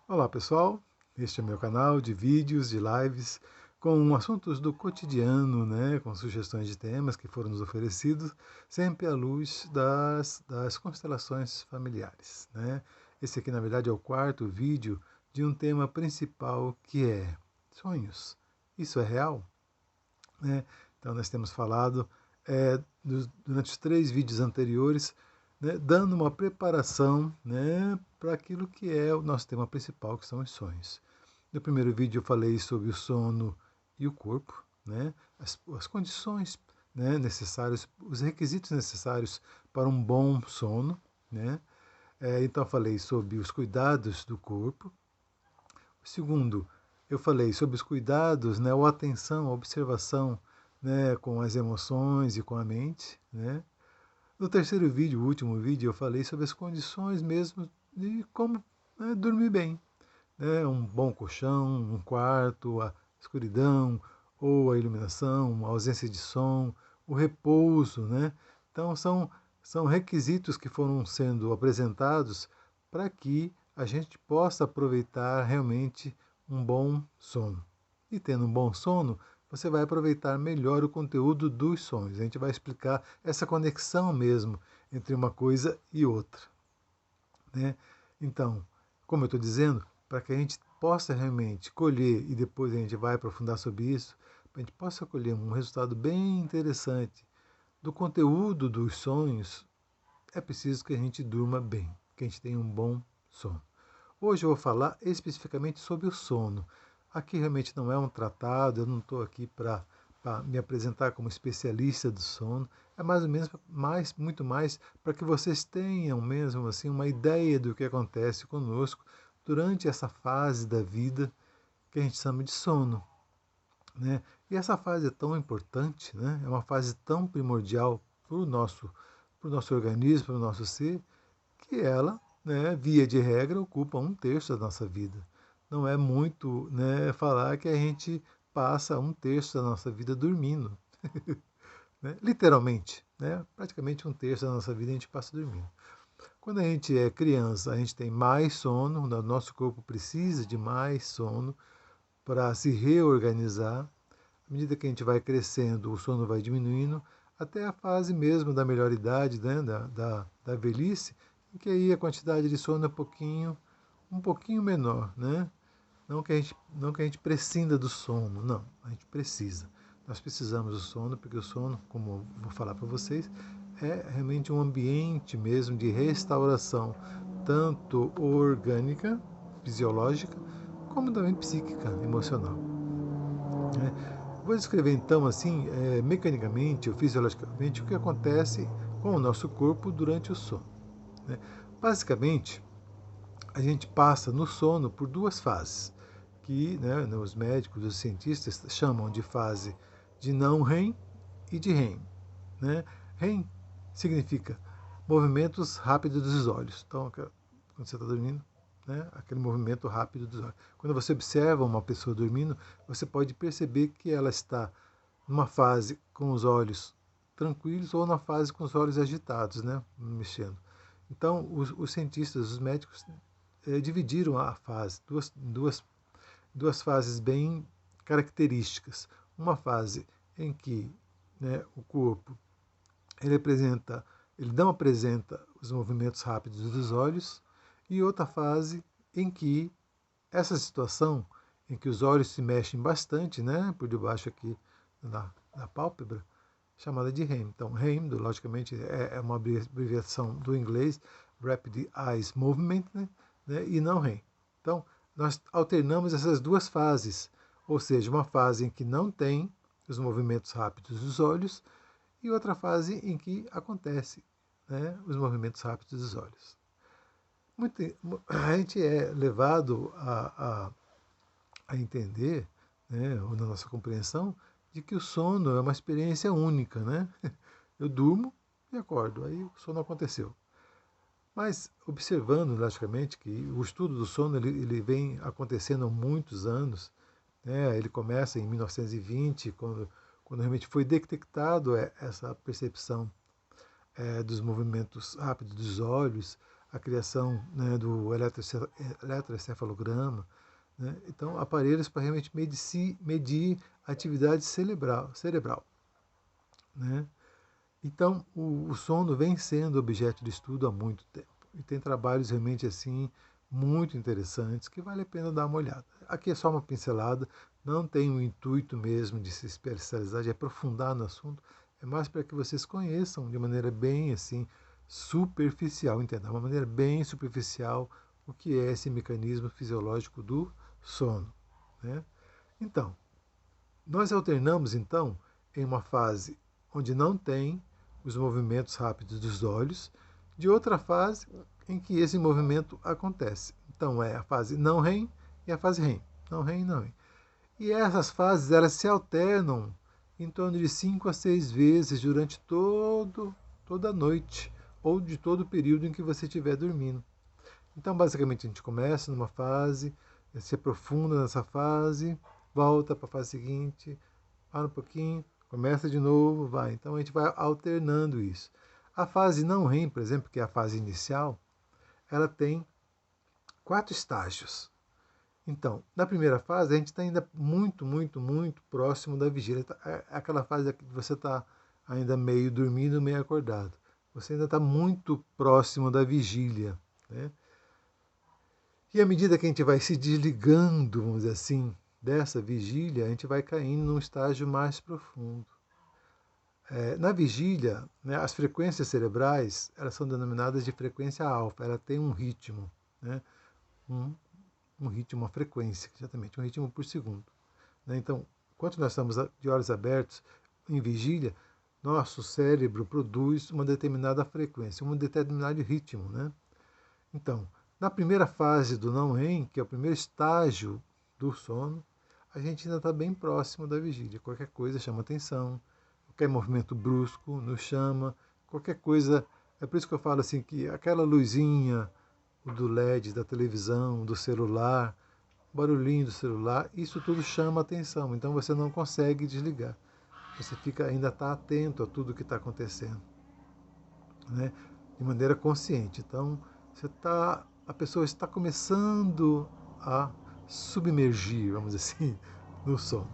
Olá pessoal, este é meu canal de vídeos, de lives com assuntos do cotidiano, né, com sugestões de temas que foram nos oferecidos, sempre à luz das constelações familiares, né. Esse aqui na verdade é o quarto vídeo de um tema principal que é sonhos. Isso é real? Né? Então nós temos falado durante os 3 vídeos anteriores, né, dando uma preparação, né, para aquilo que é o nosso tema principal, que são os sonhos. No primeiro vídeo eu falei sobre o sono e o corpo, né, as condições, né, necessárias, os requisitos necessários para um bom sono. Né? Então eu falei sobre os cuidados do corpo. Segundo, eu falei sobre os cuidados, né, ou atenção, a observação, né, com as emoções e com a mente. Né? No terceiro vídeo, o último vídeo, eu falei sobre as condições mesmo de como, né, dormir bem. Né? Um bom colchão, um quarto, a escuridão, ou a iluminação, a ausência de som, o repouso. Né? Então são requisitos que foram sendo apresentados para que a gente possa aproveitar realmente um bom sono. E tendo um bom sono, você vai aproveitar melhor o conteúdo dos sonhos. A gente vai explicar essa conexão mesmo entre uma coisa e outra. Né? Então, como eu estou dizendo, para que a gente possa realmente colher, e depois a gente vai aprofundar sobre isso, para a gente possa colher um resultado bem interessante do conteúdo dos sonhos, é preciso que a gente durma bem, que a gente tenha um bom sono. Hoje eu vou falar especificamente sobre o sono. Aqui realmente não é um tratado, eu não estou aqui para me apresentar como especialista do sono, é mais ou menos muito mais para que vocês tenham mesmo assim uma ideia do que acontece conosco durante essa fase da vida que a gente chama de sono. Né? E essa fase é tão importante, né? É uma fase tão primordial para o nosso organismo, para o nosso ser, que ela, né, via de regra, ocupa 1/3 da nossa vida. Não é muito, né, falar que a gente passa 1/3 da nossa vida dormindo. Né? Literalmente, né? Praticamente 1/3 da nossa vida a gente passa dormindo. Quando a gente é criança, a gente tem mais sono, o nosso corpo precisa de mais sono para se reorganizar. À medida que a gente vai crescendo, o sono vai diminuindo, até a fase mesmo da melhor idade, né, da velhice, em que aí a quantidade de sono é um pouquinho menor. Né? Não que a gente prescinda do sono, não, a gente precisa. Nós precisamos do sono, porque o sono, como eu vou falar para vocês, é realmente um ambiente mesmo de restauração, tanto orgânica, fisiológica, como também psíquica, emocional. Né? Vou descrever então, assim, mecanicamente ou fisiologicamente, o que acontece com o nosso corpo durante o sono. Né? Basicamente, a gente passa no sono por 2 fases, que, né, os médicos, os cientistas chamam de fase de não REM e de REM. Né? REM significa movimentos rápidos dos olhos. Então, quando você está dormindo, né, aquele movimento rápido dos olhos. Quando você observa uma pessoa dormindo, você pode perceber que ela está numa fase com os olhos tranquilos ou na fase com os olhos agitados, né, mexendo. Então, os cientistas, os médicos, dividiram a fase, duas fases bem características. Uma fase em que, né, o corpo ele não apresenta os movimentos rápidos dos olhos, e outra fase em que essa situação, em que os olhos se mexem bastante, né, por debaixo aqui da pálpebra, chamada de REM. Então, REM, logicamente, é uma abreviação do inglês, Rapid Eyes Movement, né, e não REM. Então, nós alternamos essas 2 fases, ou seja, uma fase em que não tem os movimentos rápidos dos olhos e outra fase em que acontece, né, os movimentos rápidos dos olhos. A gente é levado a entender, né, ou na nossa compreensão, de que o sono é uma experiência única. Né? Eu durmo e acordo, aí o sono aconteceu. Mas observando, logicamente, que o estudo do sono ele vem acontecendo há muitos anos, né? Ele começa em 1920, quando realmente foi detectado essa percepção dos movimentos rápidos dos olhos. a criação, né, do eletroencefalograma, né? Então, aparelhos para realmente medir a atividade cerebral, né? Então, o sono vem sendo objeto de estudo há muito tempo. E tem trabalhos realmente assim muito interessantes que vale a pena dar uma olhada. Aqui é só uma pincelada, não tem o intuito mesmo de se especializar, de aprofundar no assunto, é mais para que vocês conheçam de maneira bem assim superficial, entenda, uma maneira bem superficial o que é esse mecanismo fisiológico do sono, né? Então, nós alternamos então em uma fase onde não tem os movimentos rápidos dos olhos, de outra fase em que esse movimento acontece. Então é a fase não REM e a fase REM. Não REM e não REM. E essas fases elas se alternam em torno de 5 a 6 vezes durante toda a noite ou de todo o período em que você estiver dormindo. Então, basicamente, a gente começa numa fase, se aprofunda nessa fase, volta para a fase seguinte, para um pouquinho, começa de novo, vai. Então, a gente vai alternando isso. A fase não REM, por exemplo, que é a fase inicial, ela tem 4 estágios. Então, na primeira fase, a gente está ainda muito próximo da vigília. É aquela fase que você está ainda meio dormindo, meio acordado. Você ainda está muito próximo da vigília, né? E à medida que a gente vai se desligando, vamos dizer assim, dessa vigília, a gente vai caindo num estágio mais profundo. Na vigília, né, as frequências cerebrais elas são denominadas de frequência alfa. Ela tem um ritmo, né, um, um ritmo, uma frequência, exatamente, um ritmo por segundo, né? Então, enquanto nós estamos de olhos abertos em vigília, nosso cérebro produz uma determinada frequência, um determinado ritmo, né? Então, na primeira fase do não REM, que é o primeiro estágio do sono, a gente ainda está bem próximo da vigília. Qualquer coisa chama atenção, qualquer movimento brusco nos chama, qualquer coisa. É por isso que eu falo assim que aquela luzinha do LED, da televisão, do celular, barulhinho do celular, isso tudo chama atenção. Então você não consegue desligar. Você ainda está atento a tudo que está acontecendo, né? De maneira consciente. Então a pessoa está começando a submergir, vamos dizer assim, no sono.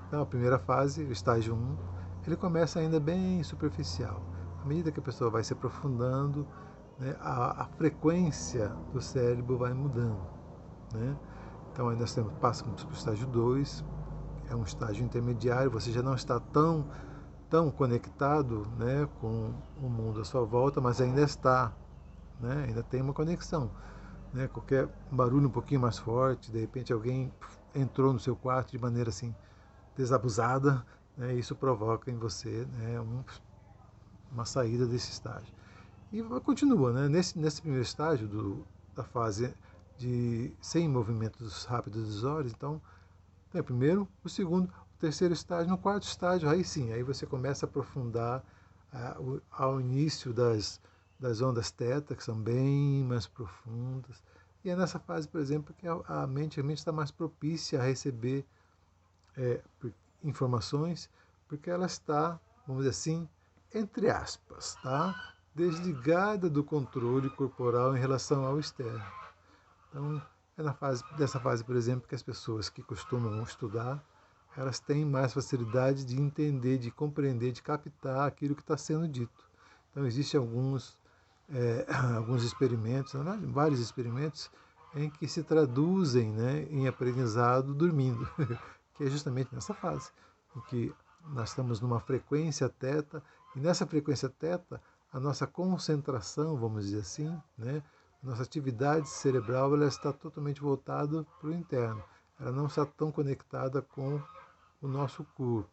Então a primeira fase, o estágio 1, ele começa ainda bem superficial. À medida que a pessoa vai se aprofundando, né, a frequência do cérebro vai mudando, né? Então aí nós passamos para o estágio 2, é um estágio intermediário, você já não está tão conectado, né, com o mundo à sua volta, mas ainda está, né, ainda tem uma conexão, né? Qualquer barulho um pouquinho mais forte, de repente alguém entrou no seu quarto de maneira assim desabusada, né, isso provoca em você, né, uma saída desse estágio. E continua, né? Nesse primeiro estágio da fase de sem movimentos rápidos dos olhos, então tem o primeiro, o segundo, o terceiro estágio, no quarto estágio, aí sim, aí você começa a aprofundar ao início das ondas teta, que são bem mais profundas. E é nessa fase, por exemplo, que a mente está mais propícia a receber é, informações, porque ela está, vamos dizer assim, entre aspas, tá? Desligada do controle corporal em relação ao externo. Então, é dessa fase, por exemplo, que as pessoas que costumam estudar, elas têm mais facilidade de entender, de compreender, de captar aquilo que está sendo dito. Então, existem alguns experimentos, vários experimentos, em que se traduzem, né, em aprendizado dormindo, que é justamente nessa fase, em que nós estamos numa frequência teta, e nessa frequência teta, a nossa concentração, vamos dizer assim, né, nossa atividade cerebral ela está totalmente voltada para o interno. Ela não está tão conectada com o nosso corpo.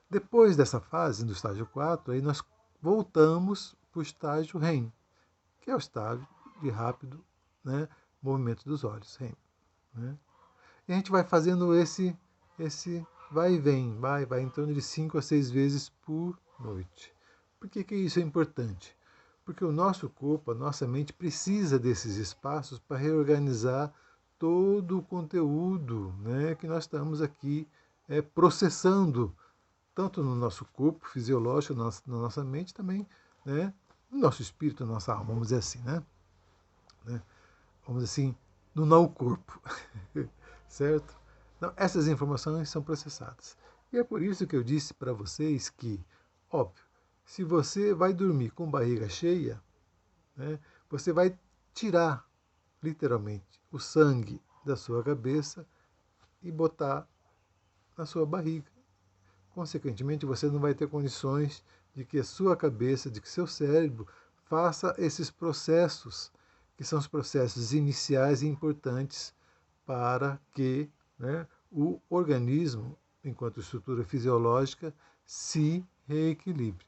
Depois dessa fase, do estágio 4, aí nós voltamos para o estágio REM, que é o estágio de rápido, né, movimento dos olhos, REM, né? E a gente vai fazendo esse vai e vem, vai em torno de 5 a 6 vezes por noite. Por que isso é importante? Porque o nosso corpo, a nossa mente precisa desses espaços para reorganizar todo o conteúdo, né, que nós estamos aqui processando, tanto no nosso corpo fisiológico, na nossa mente também, né, no nosso espírito, na nossa alma, vamos dizer assim, né? Vamos dizer assim, no não corpo, certo? Então, essas informações são processadas. E é por isso que eu disse para vocês que, óbvio, se você vai dormir com barriga cheia, né, você vai tirar, literalmente, o sangue da sua cabeça e botar na sua barriga. Consequentemente, você não vai ter condições de que a sua cabeça, de que seu cérebro faça esses processos, que são os processos iniciais e importantes para que, né, o organismo, enquanto estrutura fisiológica, se reequilibre.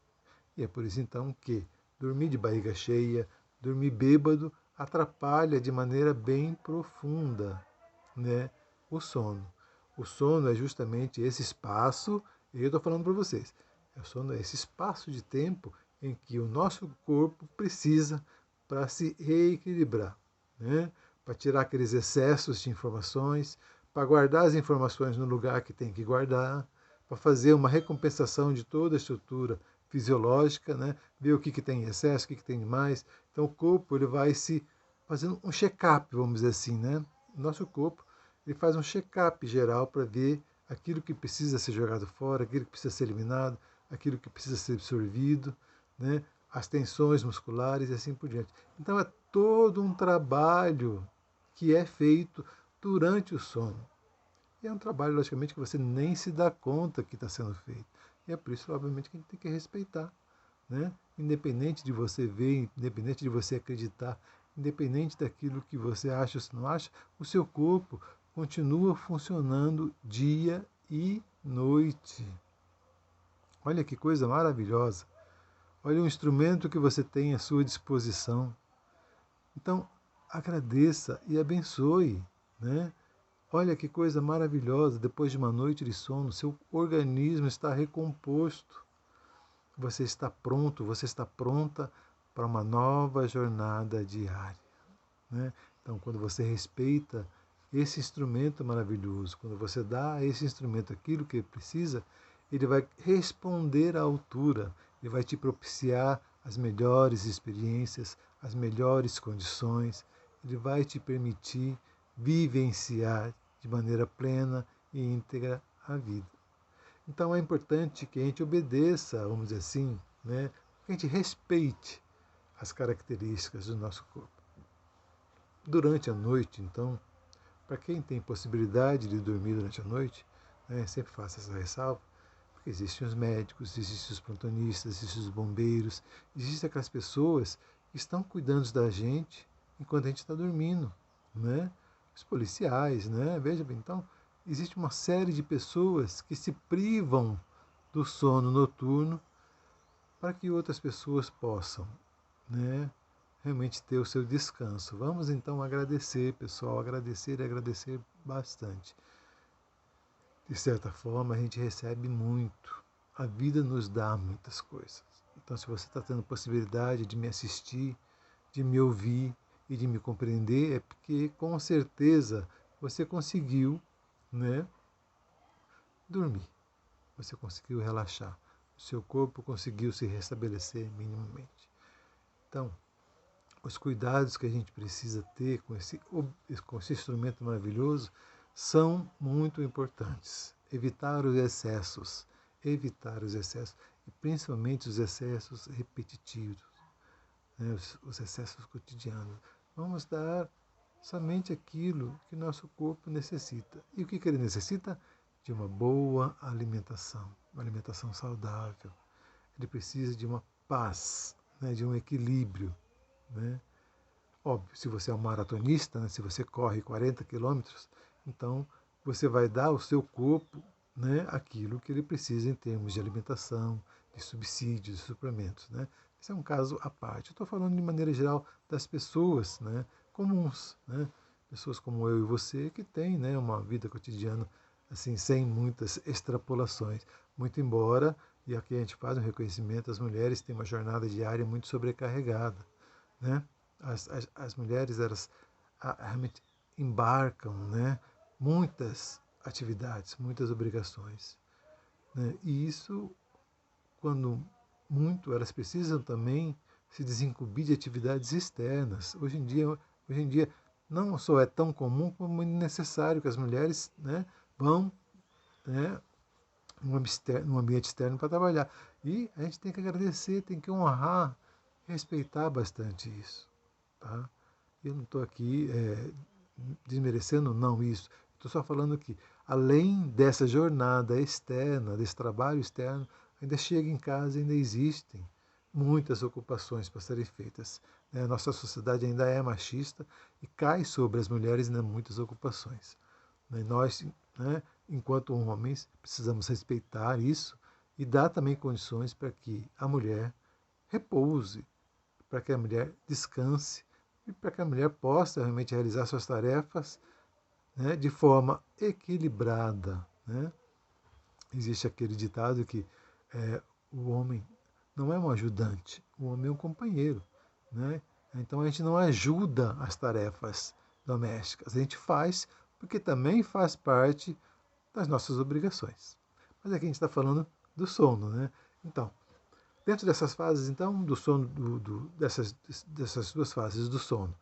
E é por isso então que dormir de barriga cheia, dormir bêbado, atrapalha de maneira bem profunda, né, o sono. O sono é justamente esse espaço, e eu estou falando para vocês, o sono é esse espaço de tempo em que o nosso corpo precisa para se reequilibrar, né, para tirar aqueles excessos de informações, para guardar as informações no lugar que tem que guardar, para fazer uma recompensação de toda a estrutura fisiológica, né, ver o que tem em excesso, o que tem de mais. Então o corpo ele vai se fazendo um check-up, vamos dizer assim, né? Nosso corpo ele faz um check-up geral para ver aquilo que precisa ser jogado fora, aquilo que precisa ser eliminado, aquilo que precisa ser absorvido, né? As tensões musculares e assim por diante. Então é todo um trabalho que é feito durante o sono. E é um trabalho, logicamente, que você nem se dá conta que está sendo feito. E é por isso, obviamente, que a gente tem que respeitar. Né? Independente de você ver, independente de você acreditar, independente daquilo que você acha ou não acha, o seu corpo continua funcionando dia e noite. Olha que coisa maravilhosa. Olha o instrumento que você tem à sua disposição. Então, agradeça e abençoe, né? Olha que coisa maravilhosa, depois de uma noite de sono, seu organismo está recomposto. Você está pronto, você está pronta para uma nova jornada diária. Né? Então, quando você respeita esse instrumento maravilhoso, quando você dá a esse instrumento aquilo que ele precisa, ele vai responder à altura, ele vai te propiciar as melhores experiências, as melhores condições, ele vai te permitir vivenciar de maneira plena e íntegra a vida. Então é importante que a gente obedeça, vamos dizer assim, né? Que a gente respeite as características do nosso corpo. Durante a noite, então, para quem tem possibilidade de dormir durante a noite, né, sempre faço essa ressalva, porque existem os médicos, existem os plantonistas, existem os bombeiros, existem aquelas pessoas que estão cuidando da gente enquanto a gente está dormindo, né? Os policiais, né? Veja bem, então, existe uma série de pessoas que se privam do sono noturno para que outras pessoas possam, né, realmente ter o seu descanso. Vamos então agradecer, pessoal, agradecer e agradecer bastante. De certa forma, a gente recebe muito. A vida nos dá muitas coisas. Então, se você está tendo possibilidade de me assistir, de me ouvir e de me compreender, é porque com certeza você conseguiu, né, dormir. Você conseguiu relaxar. O seu corpo conseguiu se restabelecer minimamente. Então, os cuidados que a gente precisa ter com esse instrumento maravilhoso são muito importantes. Evitar os excessos, e principalmente os excessos repetitivos, né, os excessos cotidianos. Vamos dar somente aquilo que nosso corpo necessita. E o que ele necessita? De uma boa alimentação, uma alimentação saudável. Ele precisa de uma paz, né, de um equilíbrio. Né? Óbvio, se você é um maratonista, né, se você corre 40 quilômetros, então você vai dar ao seu corpo, né, aquilo que ele precisa em termos de alimentação, de subsídios, de suplementos. Né? Esse é um caso à parte. Eu estou falando de maneira geral das pessoas, né, comuns, né, pessoas como eu e você que têm, né, uma vida cotidiana assim sem muitas extrapolações. Muito embora, e aqui a gente faz um reconhecimento, as mulheres têm uma jornada diária muito sobrecarregada. Né? As mulheres elas realmente embarcam, né, muitas atividades, muitas obrigações. Né? E isso, quando muito, elas precisam também se desincumbir de atividades externas. Hoje em dia não só é tão comum como é necessário que as mulheres, né, vão, né, num ambiente externo para trabalhar. E a gente tem que agradecer, tem que honrar, respeitar bastante isso. Tá? Eu não estou aqui desmerecendo não isso. Estou só falando que, além dessa jornada externa, desse trabalho externo, ainda chega em casa, ainda existem muitas ocupações para serem feitas. A nossa sociedade ainda é machista e cai sobre as mulheres ainda muitas ocupações. Nós, né, enquanto homens, precisamos respeitar isso e dar também condições para que a mulher repouse, para que a mulher descanse e para que a mulher possa realmente realizar suas tarefas, né, de forma equilibrada. Né? Existe aquele ditado que o homem não é um ajudante, o homem é um companheiro. Né? Então a gente não ajuda as tarefas domésticas, a gente faz porque também faz parte das nossas obrigações. Mas aqui a gente está falando do sono. Né? Então, dentro dessas fases, então, do sono, dessas duas fases do sono,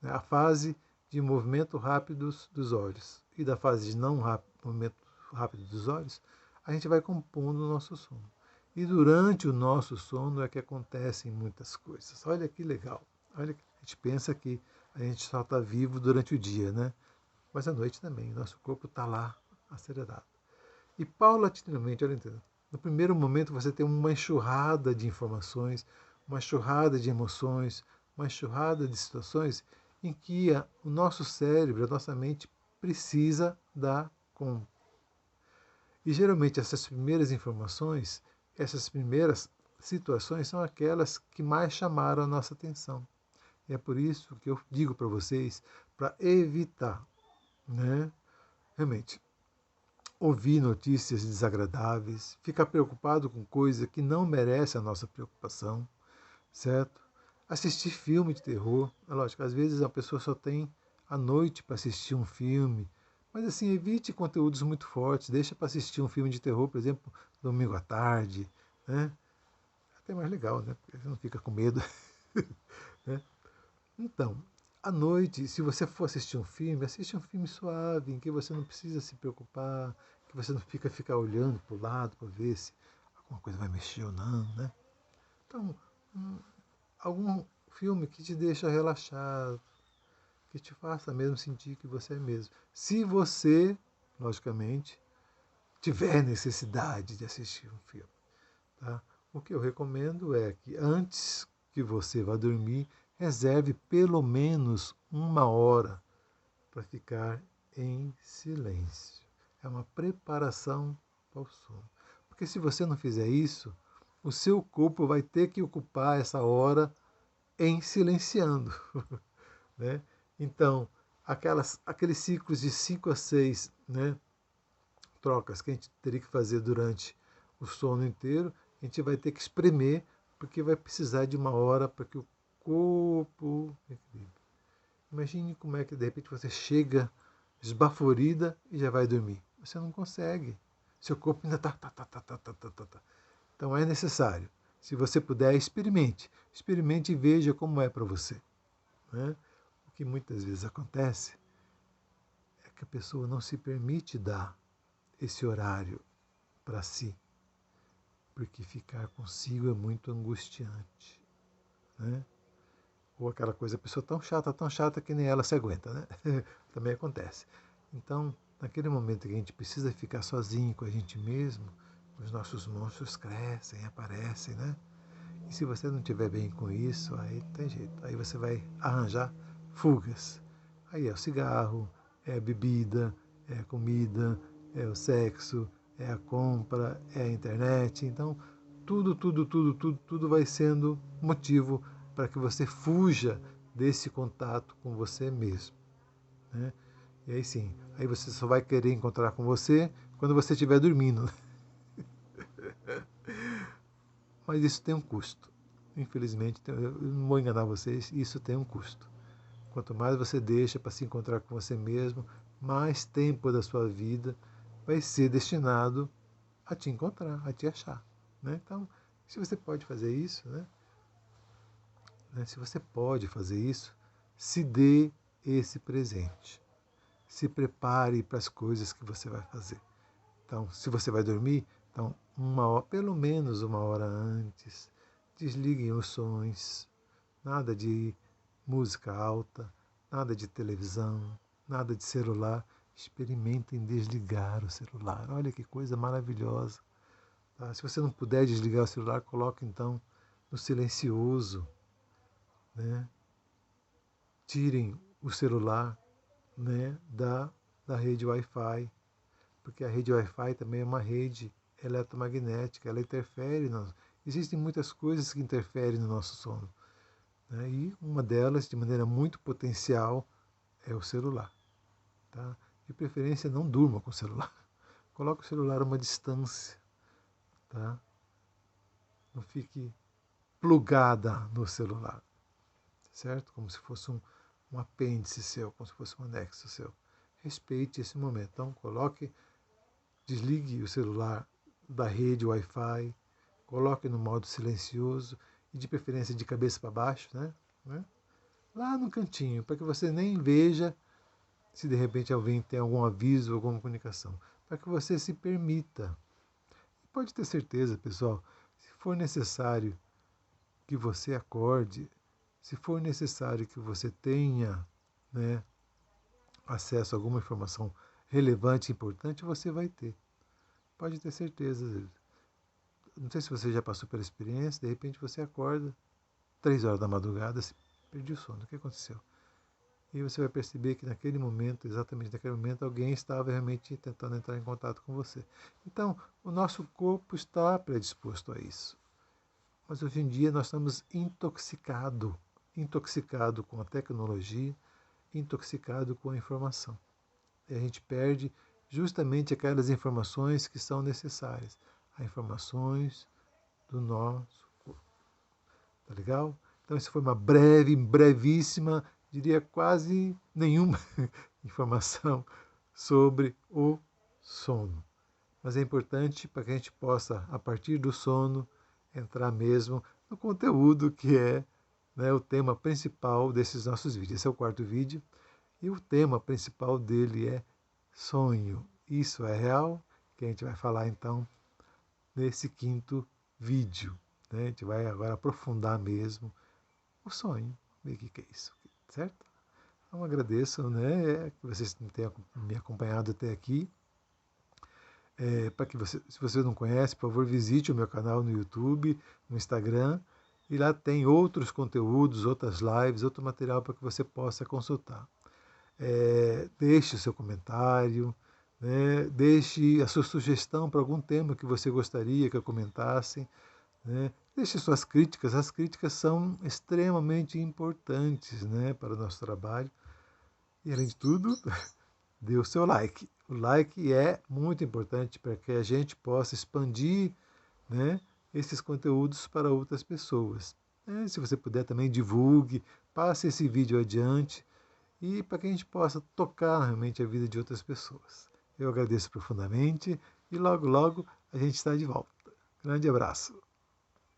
né? A fase de movimento rápido dos olhos e da fase de não movimento rápido dos olhos, a gente vai compondo o nosso sono. E durante o nosso sono é que acontecem muitas coisas. Olha que legal. Olha, a gente pensa que a gente só está vivo durante o dia, né? Mas à noite também, nosso corpo está lá acelerado. E paulatinamente, olha, entendeu? No primeiro momento você tem uma enxurrada de informações, uma enxurrada de emoções, uma enxurrada de situações em que o nosso cérebro, a nossa mente precisa dar conta. E geralmente essas primeiras informações, essas primeiras situações são aquelas que mais chamaram a nossa atenção. E é por isso que eu digo para vocês, para evitar, né, realmente, ouvir notícias desagradáveis, ficar preocupado com coisa que não merece a nossa preocupação, certo? Assistir filme de terror, é lógico, às vezes a pessoa só tem a noite para assistir um filme, mas assim, evite conteúdos muito fortes, deixa para assistir um filme de terror, por exemplo, domingo à tarde, né? Até mais legal, né? Porque você não fica com medo, né? Então, à noite, se você for assistir um filme, assiste um filme suave, em que você não precisa se preocupar, que você não ficar olhando para o lado para ver se alguma coisa vai mexer ou não, né? Então, algum filme que te deixa relaxado, que te faça mesmo sentir que você é mesmo. Se você, logicamente, tiver necessidade de assistir um filme. Tá? O que eu recomendo é que antes que você vá dormir, reserve pelo menos uma hora para ficar em silêncio. É uma preparação para o sono. Porque se você não fizer isso, o seu corpo vai ter que ocupar essa hora em silenciando. Né? Então, aqueles ciclos de 5 a 6, né, trocas que a gente teria que fazer durante o sono inteiro, a gente vai ter que espremer, porque vai precisar de uma hora para que o corpo equilibre. Imagine como é que de repente você chega esbaforida e já vai dormir. Você não consegue. Seu corpo ainda está. Então é necessário. Se você puder, experimente. Experimente e veja como é para você. Né? O que muitas vezes acontece é que a pessoa não se permite dar esse horário para si, porque ficar consigo é muito angustiante. Né? Ou aquela coisa, a pessoa tão chata que nem ela se aguenta, né? Também acontece. Então, naquele momento que a gente precisa ficar sozinho com a gente mesmo, os nossos monstros crescem, aparecem, né? E se você não estiver bem com isso, aí não tem jeito. Aí você vai arranjar fugas. Aí é o cigarro, é a bebida, é a comida, é o sexo, é a compra, é a internet. Então, tudo vai sendo motivo para que você fuja desse contato com você mesmo. Né? E aí sim, aí você só vai querer encontrar com você quando você estiver dormindo. Mas isso tem um custo. Infelizmente, eu não vou enganar vocês, isso tem um custo. Quanto mais você deixa para se encontrar com você mesmo, mais tempo da sua vida vai ser destinado a te encontrar, a te achar. Né? Então, se você pode fazer isso, né? né? Se você pode fazer isso, se dê esse presente. Se prepare para as coisas que você vai fazer. Então, se você vai dormir, então pelo menos 1 hora antes, desliguem os sons, nada de música alta, nada de televisão, nada de celular. Experimentem desligar o celular. Olha que coisa maravilhosa. Tá? Se você não puder desligar o celular, coloque então no silencioso. Né? Tirem o celular, né, da rede Wi-Fi, porque a rede Wi-Fi também é uma rede eletromagnética, ela interfere. Existem muitas coisas que interferem no nosso sono. Né? E uma delas, de maneira muito potencial, é o celular. Tá? De preferência, não durma com o celular. Coloque o celular a uma distância. Tá? Não fique plugada no celular. Certo? Como se fosse um apêndice seu, como se fosse um anexo seu. Respeite esse momento. Então, desligue o celular da rede Wi-Fi, coloque no modo silencioso e de preferência de cabeça para baixo, né? Lá no cantinho, para que você nem veja se de repente alguém tem algum aviso, alguma comunicação, para que você se permita. Pode ter certeza, pessoal, se for necessário que você acorde, se for necessário que você tenha, né, acesso a alguma informação relevante e importante, você vai ter. Pode ter certeza. Não sei se você já passou pela experiência, de repente você acorda 3 horas da madrugada, se perdeu o sono. O que aconteceu? E você vai perceber que naquele momento, exatamente naquele momento, alguém estava realmente tentando entrar em contato com você. Então, o nosso corpo está predisposto a isso. Mas hoje em dia nós estamos intoxicado com a tecnologia, intoxicado com a informação. E a gente perde justamente aquelas informações que são necessárias, as informações do nosso corpo. Tá legal? Então, isso foi uma brevíssima, diria quase nenhuma informação sobre o sono. Mas é importante para que a gente possa, a partir do sono, entrar mesmo no conteúdo que é, né, o tema principal desses nossos vídeos. Esse é o 4º vídeo e o tema principal dele é sonho. Isso é real? Que a gente vai falar então nesse 5º vídeo. Né? A gente vai agora aprofundar mesmo o sonho. Ver o que é isso, certo? Então agradeço, né, que vocês tenham me acompanhado até aqui. Para que você, se você não conhece, por favor, visite o meu canal no YouTube, no Instagram, e lá tem outros conteúdos, outras lives, outro material para que você possa consultar. Deixe o seu comentário, né, deixe a sua sugestão para algum tema que você gostaria que eu comentasse. Né, deixe suas críticas, as críticas são extremamente importantes, né, para o nosso trabalho. E além de tudo, dê o seu like. O like é muito importante para que a gente possa expandir, né, esses conteúdos para outras pessoas. Se você puder também divulgue, passe esse vídeo adiante e para que a gente possa tocar realmente a vida de outras pessoas. Eu agradeço profundamente e logo, logo a gente está de volta. Grande abraço.